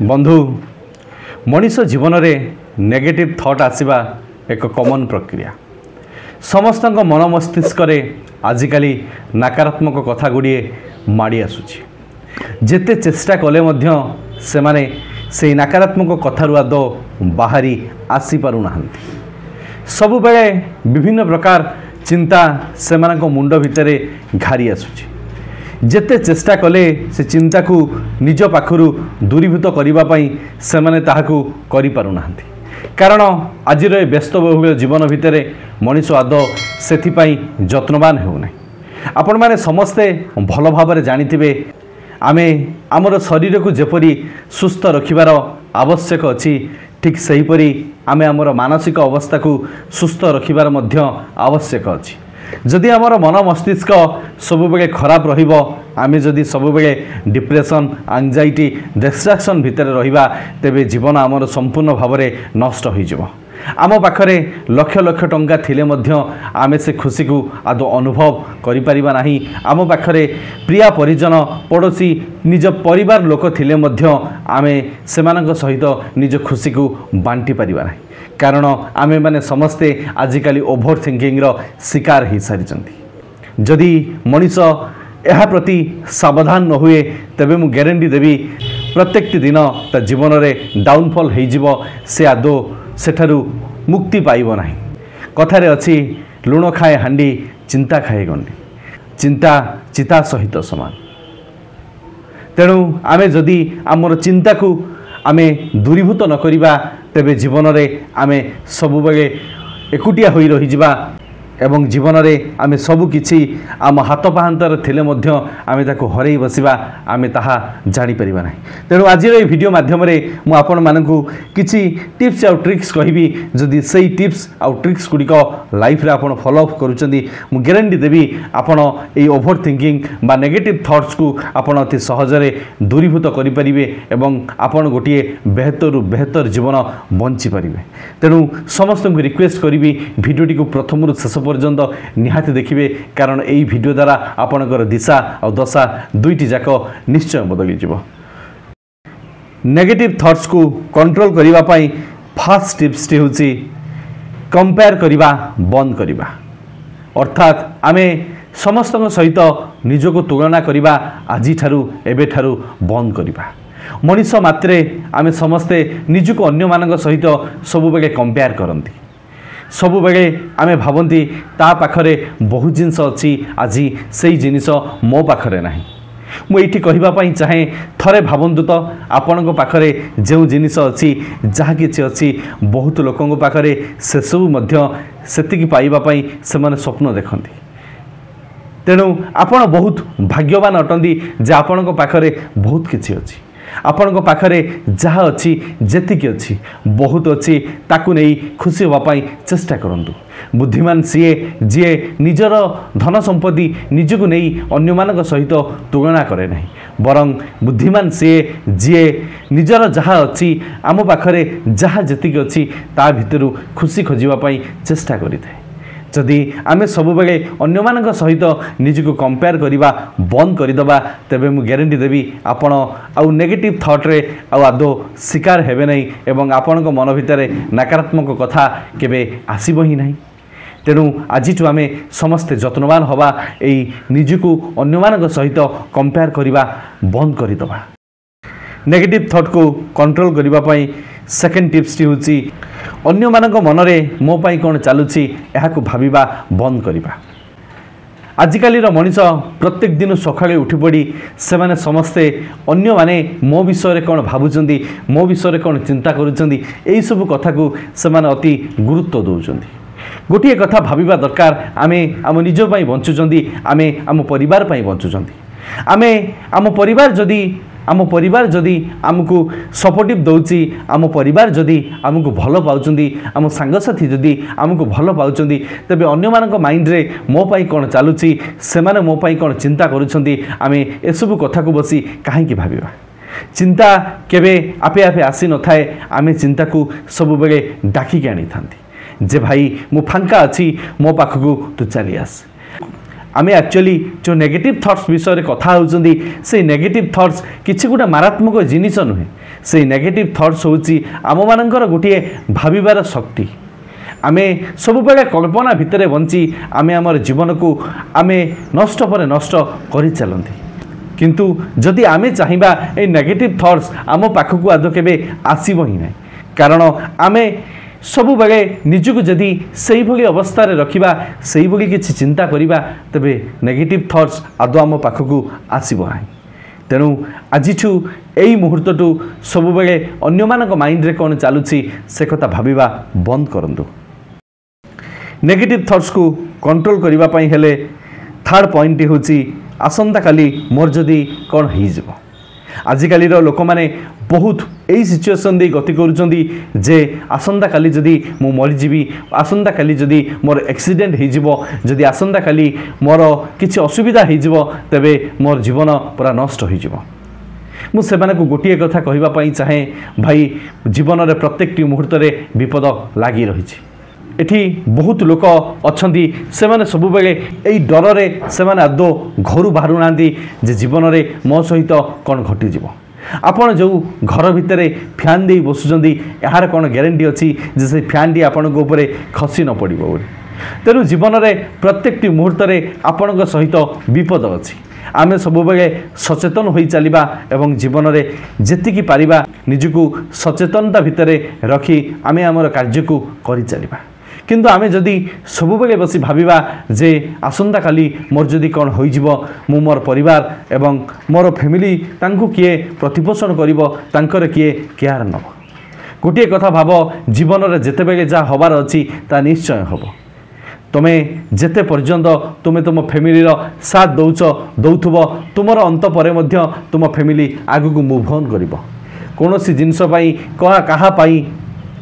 बंधु मनीष जीवन में नेगेटिव थॉट आसवा एक कॉमन प्रक्रिया। समस्त मन मस्तिष्क आजिकाली नकारात्मक कथा गुड़िए माड़ी आसुची। जेते चेष्टा कले से माने से नकारात्मक कथारू आदौ बाहरी आसी पारु नाहंती। सबु बेले विभिन्न प्रकार चिंता से मुंड भितर घारी आसुची। जेते चेष्टा कले से चिंता को निज पाखरु दूरीभूत करने से माने ताहाकु करि पारु नाहंती। कारण आज व्यस्त बहुल जीवन भितर मनीष आदौ सेथिपाई जत्नवान होना। आपण माने समस्ते भल भाव जानिथिबे आमे आमर शरीर को जेपरी सुस्थ रखिबार आवश्यक अछि, ठीक सेहीपरि आमे आमर मानसिक अवस्था को सुस्थ रखिबार मध्य आवश्यक अछि। जदि आमर मन मस्तिष्क सबु बेले खराब रहिबो, आमे जदि सबु बेले डिप्रेशन एंजाइटी डिस्ट्रैक्शन भितर रहिबा, तेबे जीवन आमर संपूर्ण भाव में नष्ट हो जिवो। आम पाखरे लक्ष लक्ष टंका थिले मध्य आमे से खुशी को आदौ अनुभव करि परिबा नाही। आम पाखरे प्रिया परिजन पड़ोसी निज परिवार लोक थिले मध्य आमे सेमानक सहित निज खुशी को बांटी परिबा नाही। कारण आमे माने समस्ते आजिकाली ओभर थिंकिंग रो शिकार हो सारी। जदि मनीष यह प्रति सावधान न हुए तेबे मु गारंटी देवी प्रत्येक दिन ता जीवन में डाउनफॉल हो जिवो। से आदौ सेठारु मुक्ति पाइब नाही। कथारे अछि लुण खाए हांडी चिंता खाए गंडी, चिंता चिता सहित समान। तेणु आमे जदि आमर चिंता को आमे दूरीभूत न करिबा, तेबे जीवन में आमे सबु बेले एकुटिया होई रही जिबा एवं जीवन में आमे सबु किछि आम हाथ पाहांतर थिले मध्य आमे ताको हरई बसिबा, आमे ताहा जानि परिबा नाही। तेणु आज वीडियो माध्यम रे मु आपण मानकु किछि टिप्स आउ ट्रिक्स कहिबी। जदि सेही टिप्स आउ ट्रिक्स गुडिक लाइफ रे आपण फॉलो अप करूचंदी, मु गारंटी देबी आपण एई ओभर थिंकिंग बा नेगेटिव थॉट्स को आपण अति सहज रे दूरीभूत करि परिबे एवं आपण गोटिए बेहतर जीवन बंची परिबे। तेणु समस्त को रिक्वेस्ट करिबी वीडियोटी को प्रथम शेष पर्यंत निहाती देखिए, कारण यही वीडियो द्वारा आपणकर दिशा और दशा दुईटी जाक निश्चय बदली जीव। नेगेटिव थॉट्स को कंट्रोल करिबा पई फर्स्ट टिप्स टी होची कंपेयर करिबा बंद करिबा। अर्थात आमे समस्त सहित निजको तुलना करिबा आजि ठारू एबे ठारू बंद करिबा। मनीष मात्रे आमे समस्ते निजको अन्य मानक सहित सबु बेले कंपेयर करंती। सबु बेले आमे भावंती ता पाखरे बहुत जिनस अच्छी, आज से जिनिस मो पाखरे नाही। मु एठी कहिबा पई चाहे थरे भावंतु तो आपणको पाखरे जो जिनिस अच्छी जहा किछि अच्छी बहुत लोकंको पाखरे से सब मध्य सेतिकी पाइबा पई से माने स्वप्न देखंती। तेणु आपण बहुत भाग्यवान अटंदी जे आपणको पाखरे बहुत किछि अछि। आपणको पाखरे जहा अच्छी जेतिकी अच्छी बहुत अच्छी ताकू नहीं खुशी होगापाई चेष्टा करंतु। बुद्धिमान सीए जी निजर धन संपत्ति निजको नहीं अन्य मानक सहित तुलना करे नहीं, बरं बुद्धिमान सीए जी निजर जहा अच्छी आम पाखरे जहा जेतिकी अच्छी ता भितरु खुशी खोजिबापाई चेष्टा करिଥାଏ। जदि आमे सब बेले अन्य मानक सहित निजको कंपेयर करिबा बंद करदबा, तेबे मु गारंटी देबी आपण आउ नेगेटिव थॉट रे आदौ शिकार हेबे नहीं एवं आपणको मन भितर नकारात्मक कथा केबे आसीबो ही नहीं। तेणु आज आमे समस्ते जत्नवान हवा, एई निजको अन्य मानक सहित कंपेयर करिबा बंद करदबा। नेगेटिव थॉट को कंट्रोल करिबा पई सेकेंड टिप्स टी होची अन्य मानक मनरे मो पाई कोन चालुची एहाकु भाबिबा बंद करिबा। आजिकाली मनीष प्रत्येक दिन सकाळे उठी पड़ी से माने समस्ते अन्य माने मो विषय कौन भावुचंदी, मो विषय कौन चिंता करुचंदी, एई सब कथा को से माने अति गुरुत्व दउचंदी। गोटिए कथा भाबिबा दरकार, आमे आम निज पई बंचुचंदी, आमे आम परिवार पई बंचुचंदी। आमे आम परिवार जदि आमको सपोर्टिव दौची, आम परिवार जदि आमको भल पाउचंदी, आम सांगसाथी जदि आमको भल पाउचंदी, तेबे अन्य मानक माइंड रे मो पाई कोन चालुची, से माने मो पाई कोन चिंता करुचंदी, आमे एसबु कथा को बसी काहेकि भाबिबा। चिंता केबे आपे आपे आसी न थाए, आमे चिंता को सब बेले डाकी के आनी थांती जे भाई मु फांका अछि, मो पाखकु तू चली आस। आमे एक्चुअली जो नेगेटिव थॉट्स विषय कथा होउचंदी से नेगेटिव थॉट्स किछि गुटा मारात्मक जिनिस नुहे से नेगेटिव थॉट्स होउची आम मानकर गोटे भाबिबार शक्ति आमे सब बेले कल्पना भितर बंची आमे हमर जीवन को आमे नष्ट पर नष्ट करि चलंती किंतु जदि आमे चाहिबा ए नेगेटिव थॉट्स आम पाखकु आदो केबे आसीबो ही नै कारण आमे सब बेले निजको जदि सही भली अवस्था रे रखिबा सही भली किछि चिंता करिबा तबे नेगेटिव थॉट्स आदो आम पाखकु आसीबो नै तेणु आजिठू यही मुहूर्तटू सब बेले अन्य मानक माइंड रे कोन चालुछि से कथा भाबिबा बंद करंतु नेगेटिव थॉट्स को कंट्रोल करिबा पई हेले थर्ड पॉइंट होची आसंता काली मोर जदी कोन ही जबो आजिकाली रो लोक माने बहुत यही सिचुएशन दे गति करूचंदी जे आसंता काली जदी मु मरि जीवी आसंता काली जदी मोर एक्सीडेंट हे जीवो जदी आसंता काली मोर किछि असुविधा हे जीवो तबे मोर जीवन पूरा नष्ट हो जीवो मु सेमाने को गोटिए कथा कहिबा पई चाहे भाई जीवन रे प्रत्येक मुहूर्त रे विपद लागी रहिछि एठी बहुत लोक अछंती सेमाने सब बेले एई डर रे सेमाने आदो घरु बाहरु नांदी जे जीवन रे मो सहित कोन घटी जीवो आपण जो घर भितर फैन दे बसुचंदी यार कौन ग्यारंटी अच्छी जे से फैन टी आपण ऊपर खसी न पड़ो तेणु जीवन में प्रत्येक मुहूर्त आपण सहित विपद अच्छी आमे सब बेले सचेतन हो चलिबा एवं जीवन में जेतिकी पारिबा निजको सचेतनता भितर रखी आमे आमर कार्य को करि चलिबा किंतु आमे जदि सब बेले बसी भाबिबा जे आसंता काली मोर जदि कौन हो मु मोर परिवार एवं मोर फैमिली तांकु किए प्रतिपोषण करिवो तांकर किए केयर नब गोटे कथा भाव जीवन में जेते बेले जा हबार अछि ता निश्चय हबो तमे जेते पर्यंत तुमे तुम फैमिली रो साथ दौथुबो तुमर अंत परे मध्य तुम फैमिली आगु को मूव ऑन करिवो कोनोसी जिंस पई कहा पई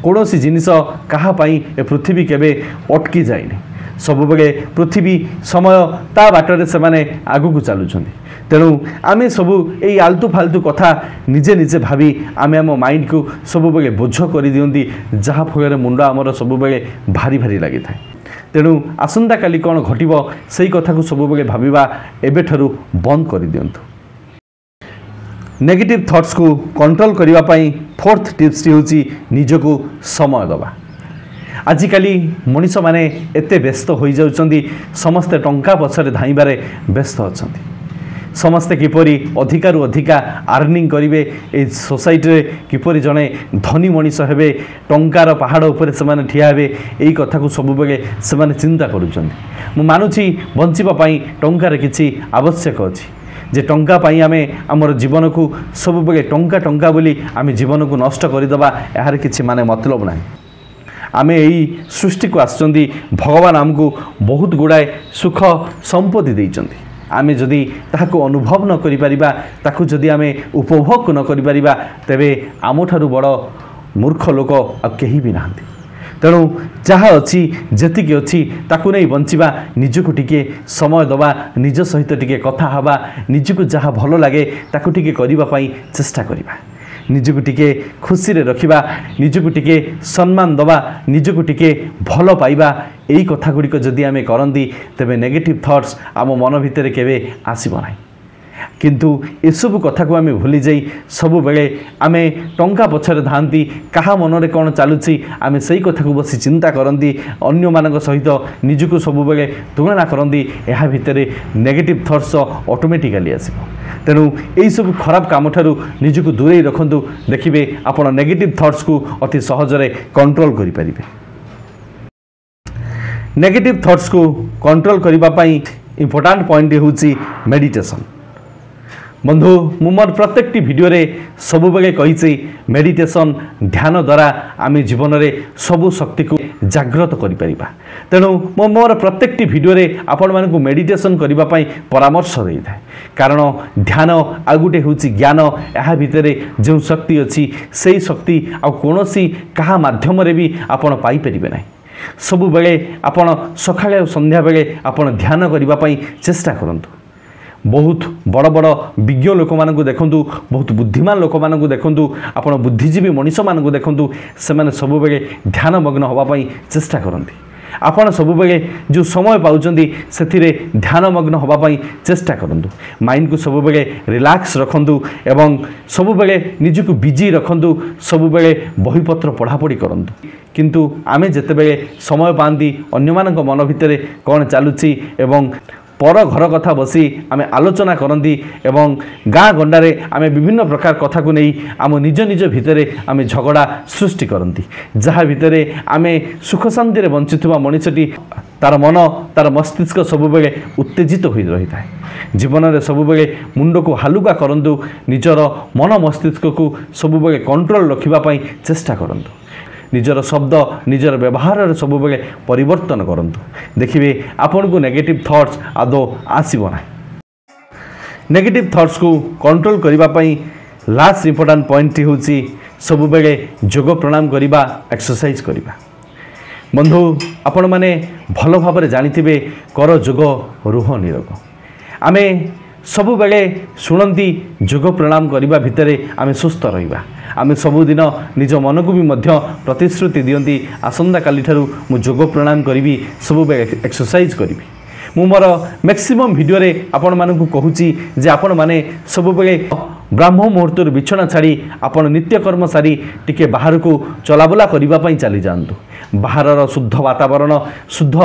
कौनसी जिनिस कहा पाई ए पृथ्वी केबे अटकी जाइनि सब बेले पृथ्वी समय ता बाटरे से माने आगु को चलुछंदी तेणु आमे सब एई आलतू फालतू कथा निजे निजे भावी आमे आम माइंड को सब बेले बोझ कर दियंती जहाँ फल मुंड आमर सब बेले भारी भारी लगी थाए तेणु आसंता काली कौन घटिबो सेई कथा को सब बेले भाबिबा एबे ठरू बंद कर दियंतु नेगेटिव थॉट्स को कंट्रोल करिबा पई फोर्थ टिप्स होची निजको समय दबा आजिकाली मनीष माने एते व्यस्त हो जाउचंदी समस्त टंका पछरे धाइबारे व्यस्त अछंती समस्ते किपरि अधिकारु अधिका अर्निंग करिवे ए सोसाइटी रे किपरि जने धनी मनीष हेबे टंकार पहाड़ ऊपर से माने ठिया हेबे एई कथा को सब बेले से माने चिंता करूचंदी मु मानुची बंचिबा पई टंकार किछि आवश्यक अछि जे टंका पाई आमे आमर जीवन को सब बेले टंका टंका बोली आमे जीवन को नष्ट करदेबा यार किछि माने मतलब ना आमे एई सृष्टि को आसचंदी भगवान आमको बहुत गुड़ाए सुख संपत्ति देइचंदी आमे जदि ताको अनुभव न करि परिबा ताको जदि आमे उपभोग न करि परिबा तबे आमठारु बड़ मूर्ख लोक आ केही भी नाहंती तेणु जहाँ अच्छी जेतिकी अच्छी ताकू नहीं बंचिबा निजको टिके समय दबा निज सहित टिके कथा हवा निजको जहाँ भल लगे ताकू टिके करिबा पई चेष्टा करिबा निजको टिके खुशी रे रखिबा निजको टिके सम्मान दबा निजको टिके भल पाइबा एई कथा गुड़िक जदि आमे करंदी तबे नेगेटिव थॉट्स आम मन भितर केबे आसीबो नाही किंतु एसबू कथा को आमे भूली जाई सब बेले आमे टंका पछरे धांती कहा मन रे कोन चालुची आमे सही कथा को बसी चिंता करंदी अन्य मानक सहित निजको सब बेले तुलना करंदी एहा भितरे नेगेटिव थॉट्स ऑटोमेटिकली आसीबो तेणु एई सब खराब काम ठारू निजको दूरे रखंतु देखिबे आपण नेगेटिव थॉट्स को अति सहज रे कंट्रोल करि परिबे नेगेटिव थॉट्स को कंट्रोल करिबा पई इंपोर्टेंट पॉइंट होची मेडिटेशन बंधु मु मोर प्रत्येक भिडियो रे सबु बेले कहिछि मेडिटेशन ध्यान द्वारा आमे जीवन रे सबु शक्ति को जागृत करि परिबा तेणु मो मोर प्रत्येक भिडियो रे आपण मानकु को मेडिटेशन करिबा पई परामर्श देइ थाए कारण ध्यान आ गुटे होछि ज्ञान एहा भितरे जो शक्ति अछि सेही शक्ति आ कोनोसी कहा माध्यम रे भी आपण पाई परिबे नै सबु बेले आपण सखाळे और संध्या बेले आपण ध्यान करिबा पई चेष्टा करंतु बहुत बड़ बड़ विज्ञ लोक मानक देखंतु बहुत बुद्धिमान लोक मानक देखंतु आपण बुद्धिजीवी मनीष मानक देखंतु से माने सब बेले ध्यान मग्न होबा पई चेष्टा करंती आपण सबुबेले जो समय पाउचंदी सेथिरे ध्यानमग्न होबा पई चेष्टा करंतु माइंड को सबुबेले रिलैक्स रखंतु एवं सबुबेले निजको बिजी रखंतु सबुबेले बहीपत्र पढ़ापढ़ी करंतु किंतु आमे जेतेबेले समय पांदी अन्यमानक मन भितरे कोन चालुची एवं पर घर कथा बसी आमे आलोचना करती एवं गाँ गंडारे आमे विभिन्न प्रकार कथा को नहीं आम निज निज भितरे आमे झगड़ा सृष्टि करती जहाँ भितरे आमे सुख शांति रे बंचुवा मनीषटी तार मन तार मस्तिष्क सबुबेले उत्तेजित हो रही है जीवन में सबुबेले मुंड को हालुका करंतु निजर मन मस्तिष्क को सबुबेले कंट्रोल रखिबापई चेष्टा करंतु निजर शब्द निजर व्यवहार सबुबेले परिवर्तन करंतु देखिए आपन को नेगेटिव थॉट्स आदो आसीबो ना नेगेटिव थॉट्स को कंट्रोल करिबा पई लास्ट इंपोर्टेंट पॉइंट होची सबुबेले योग प्राणायाम करिबा एक्सरसाइज करिबा बंधु आपण माने भल भाबरे जानिथिबे कर योग रुह निरोग आमे सबुबेले शुणती योग प्राणायाम करिबा भितरे आमे सुस्थ रहिबा आमे सबुदिन निज मन को भी मध्य प्रतिश्रुति दियंती आसंता काली ठारू मु योग प्राणायाम करिबी सबुबेले एक्सरसाइज करिबी मु मोर मैक्सिमम वीडियो रे आपण मानकु कहूची जे आपण माने सबुबेले ब्राह्म मुहूर्त बिछना छाड़ी आपण नित्यकर्म सारी टिके बाहर को चलाबुला करिबा पई चली जांतु बाहर शुद्ध वातावरण शुद्ध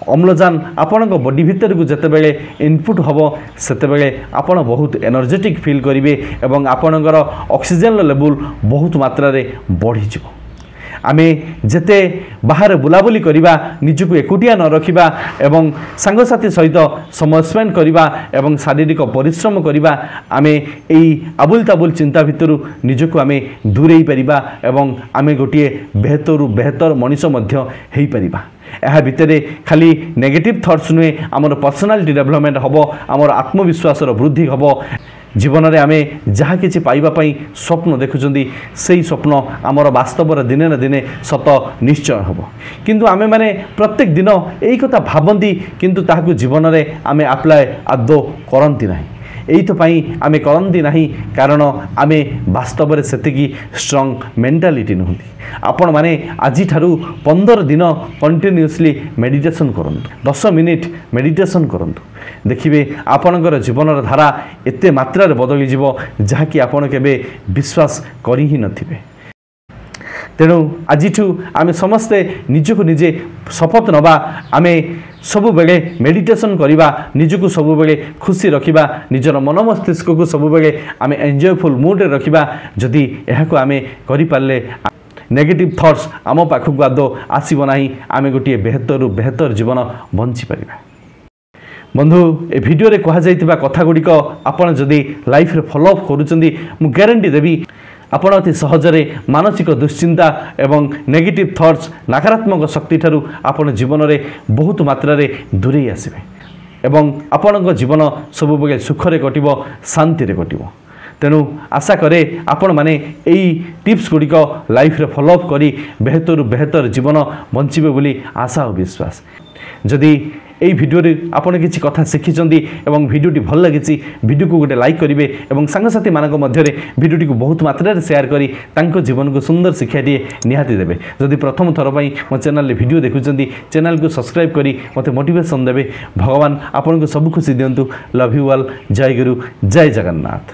अम्लजान आपण बॉडी भितर को जेतेबेले इनपुट हबो सेतेबेले आपण बहुत एनर्जेटिक फील करिवे एवं आपणकर ऑक्सीजन लेवल बहुत मात्रा रे बढ़ी जिवो आमे जेते बाहर बुलाबुली करिबा निजको एकुटिया न रखिबा एवं सांगसाथी सहित समय स्पेंड करिबा एवं शारीरिक परिश्रम करिबा आमे एई आबुल ताबुल चिंता भितरु निजको आमे दूरेई परिबा एवं आमे गोटिए बेहतर मनीष मध्य हेई परिबा यह भितरे खाली नेगेटिव थॉट्स नुहे आमर पर्सनालिटी डेवलपमेंट हबो आमर आत्मविश्वास वृद्धि हबो जीवन में आमे जहाँ किसी पाइबापी स्वप्न देखुं से स्वप्न आमर वास्तव दिने न दिने सत निश्चय हम किंतु आमे माने प्रत्येक दिन यही कथा भावती किंतु ताहाकु जीवन में आमे अप्लाय आदौ करती ना एइथपाई आमे करती ना कारण आमे वास्तव में सेतिकी स्ट्रंग मेंटालिटी नुहति आपण माने आज ठारू 15 दिन कंटिन्यूअसली मेडिटेशन करंतु 10 मिनिट मेडिटेशन करंतु देखिए आपणकर जीवन धारा एते मात्रा बदली जीवो जहाँकि आपण केबे विश्वास करी ही नथिबे तेणु आज आमे समस्ते निजको निजे शपथ नबा आमे सबु बेले मेडिटेशन करिबा निजको सबु बेले खुशी रखिबा निजर मन मस्तिष्क को सबु बेले आमे एन्जॉयफुल मूड रे रखिबा जदि एहाको आमे करि पाले नेगेटिव थॉट्स आम पाखक आदौ आसीबो नाही आमे गोटिए बेहतर जीवन बंची परिबा बंधु ए वीडियो रे कहा जाइतिबा कथा गुडिक आपण जदि लाइफ रे फॉलो अप करूचंदी मु गारंटी देबी आपण अति सहजरे मानसिक दुश्चिंता एवं नेगेटिव थॉट्स नकारात्मक शक्ति ठारू आपण जीवन रे बहुत मात्रा रे दूरे आसीबे एवं आपण जीवन सब बेले सुख रे कटिबो शांति रे कटिबो तेणु आशा करे आपण माने एई टिप्स गुडिक लाइफ रे फॉलो अप करी बेहतर जीवन बंचिबे बोली आशा और विश्वास जदि এই ভিডিওরে আপনি কিছু কথা শিখিছন্তি এবং ভিডিওটি ভাল লাগিছি ভিডিওকে গোটে লাইক করিবে এবং সাংসাথী মানক মধ্যে ভিডিওটি বহুত মাত্রায় শেয়ার করি তাঙ্ক জীবনকে সুন্দর শিক্ষাটিয়ে নিহাতি দেবে যদি প্রথম থর পাই মো চ্যানেল ভিডিও দেখুছন্তি চ্যানেলকে সবসক্রাইব করি মতে মোটিভেশন দেবে ভগবান আপনাকে সব খুশি দিয়ন্তু love you all Joy Guru Joy Jagannath.